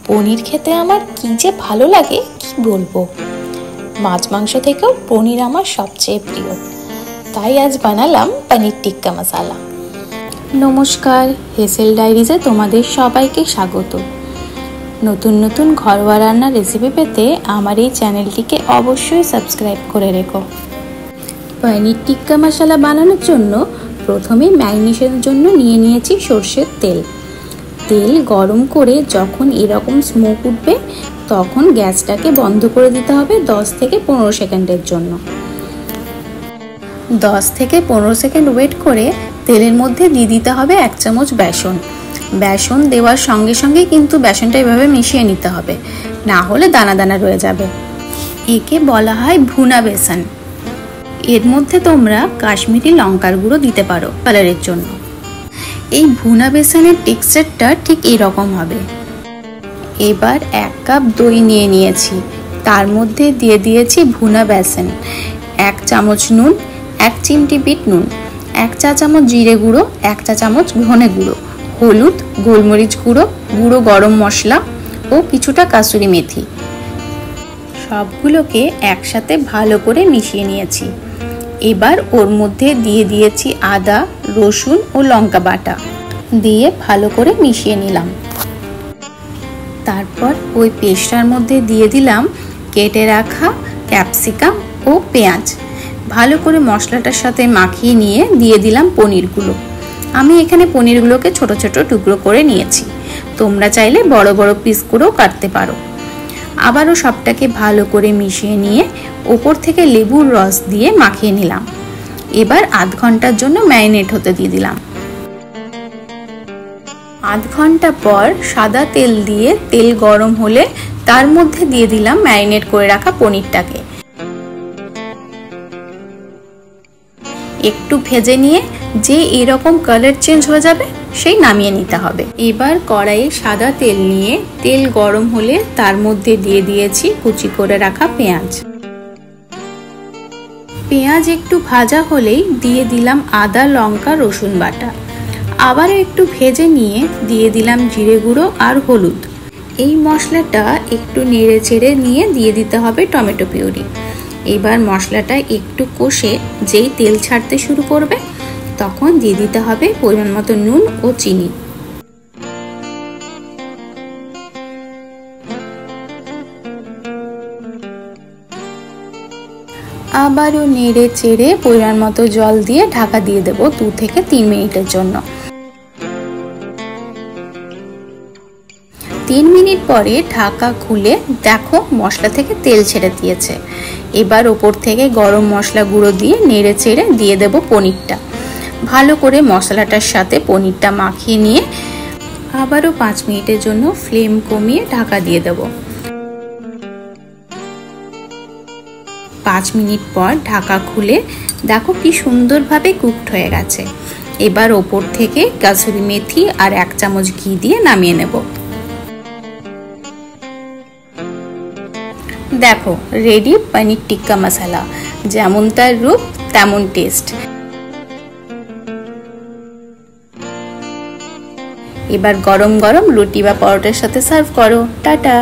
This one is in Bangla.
পনির খেতে আমার কি যে ভালো লাগে কি বলবো। মাছ মাংস থেকেও পনির আমার সবচেয়ে প্রিয়, তাই আজ বানালাম পনির টিক্কা মশালা। নমস্কার, হেসেল ডায়েরিজে তোমাদের সবাইকে স্বাগত। নতুন নতুন ঘরোয়া রান্নার রেসিপি পেতে আমার এই চ্যানেলটিকে অবশ্যই সাবস্ক্রাইব করে রেখো। পনির টিক্কা মশালা বানানোর জন্য প্রথমে ম্যারিনেশনের জন্য নিয়ে নিয়েছি সর্ষের তেল। তেল গরম করে যখন এরকম স্মোক উঠবে তখন গ্যাসটাকে বন্ধ করে দিতে হবে 10 থেকে 15 সেকেন্ডের জন্য। 10 থেকে 15 সেকেন্ড ওয়েট করে তেলের মধ্যে দিয়ে দিতে হবে 1 চামচ বেসন। বেসন দেওয়ার সঙ্গে সঙ্গে কিন্তু বেসনটা এভাবে মিশিয়ে নিতে হবে, না হলে দানা দানা রয়ে যাবে। একে বলা হয় ভুনা বেসন। এর মধ্যে তোমরা কাশ্মীরি লঙ্কার গুঁড়ো দিতে পারো কালারের জন্য। এই ভুনা বেসনের টেক্সচারটা ঠিক এরকম হবে। এবার 1 কাপ দই নিয়ে নিয়েছি, তার মধ্যে দিয়ে দিয়েছি ভুনা বেসন, 1 চামচ নুন, 1 চিমটি বিট নুন, 1 চা চামচ জিরে গুঁড়ো, 1 চা চামচ ধনে গুঁড়ো, হলুদ, গোলমরিচ গুঁড়ো, গুঁড়ো গরম মশলা ও কিছুটা কাসুরি মেথি। সবগুলোকে একসাথে ভালো করে মিশিয়ে নিয়েছি। এবার ওর মধ্যে দিয়ে দিয়েছি আদা, রসুন ও লঙ্কা বাটা, দিয়ে ভালো করে মিশিয়ে নিলাম। তারপর ওই পেস্টটার মধ্যে দিয়ে দিলাম কেটে রাখা ক্যাপসিকাম ও পেঁয়াজ। ভালো করে মশলাটার সাথে মাখিয়ে নিয়ে দিয়ে দিলাম পনিরগুলো। আমি এখানে পনিরগুলোকে ছোট ছোট টুকরো করে নিয়েছি, তোমরা চাইলে বড় বড় পিস করেও কাটতে পারো। আবারও সবটাকে ভালো করে মিশিয়ে নিয়ে ওপর থেকে লেবুর রস দিয়ে মাখিয়ে নিলাম। এবার আধ ঘন্টার জন্য ম্যারিনেট হতে দিয়ে দিলাম। আধ ঘন্টা পর সাদা তেল দিয়ে তেল গরম হলে তার মধ্যে দিয়ে দিলাম ম্যারিনেট করে রাখা পনিরটাকে। একটু ভেজে নিয়ে যে এরকম কালার চেঞ্জ হয়ে যাবে সেই নামিয়ে নিতে হবে। এবার কড়াইয়ে সাদা তেল নিয়ে তেল গরম হলে তার মধ্যে দিয়ে দিয়েছি কুচি করে রাখা পেঁয়াজ। পেঁয়াজ একটু ভাজা হলেই দিয়ে দিলাম আদা, লঙ্কা, রসুন বাটা। আবার একটু ভেজে নিয়ে দিয়ে দিলাম জিরে গুঁড়ো আর হলুদ। এই মশলাটা একটু নেড়ে চেড়ে নিয়ে দিয়ে দিতে হবে টমেটো পিউরি। এবার মশলাটা একটু কষে যেই তেল ছাড়তে শুরু করবে তখন দিয়ে দিতে হবে পরিমাণ মতো নুন ও চিনি। আবারও নেড়ে চেড়ে পরিমাণ মতো জল দিয়ে ঢাকা দিয়ে দেবো 2 থেকে 3 মিনিটের জন্য। 3 মিনিট পরে ঢাকা খুলে দেখো মশলা থেকে তেল ছেড়ে দিয়েছে। এবার ওপর থেকে গরম মশলা গুঁড়ো দিয়ে নেড়ে চেড়ে দিয়ে দেবো পনিরটা। ভালো করে মশলাটার সাথে পনিরটা মাখিয়ে নিয়ে আবারও 5 মিনিটের জন্য ফ্লেম কমিয়ে ঢাকা দিয়ে দেবো। 5 মিনিট পর ঢাকা খুলে দেখো কি সুন্দরভাবে কুকড হয়ে গেছে। এবার ওপর থেকে কাসুরি মেথি আর 1 চামচ ঘি দিয়ে নামিয়ে নেব। দেখো রেডি পনির টিক্কা মশালা। যেমন তার রূপ তেমন টেস্ট। এবার গরম গরম রুটি বা পরোটার সাথে সার্ভ করো। টাটা।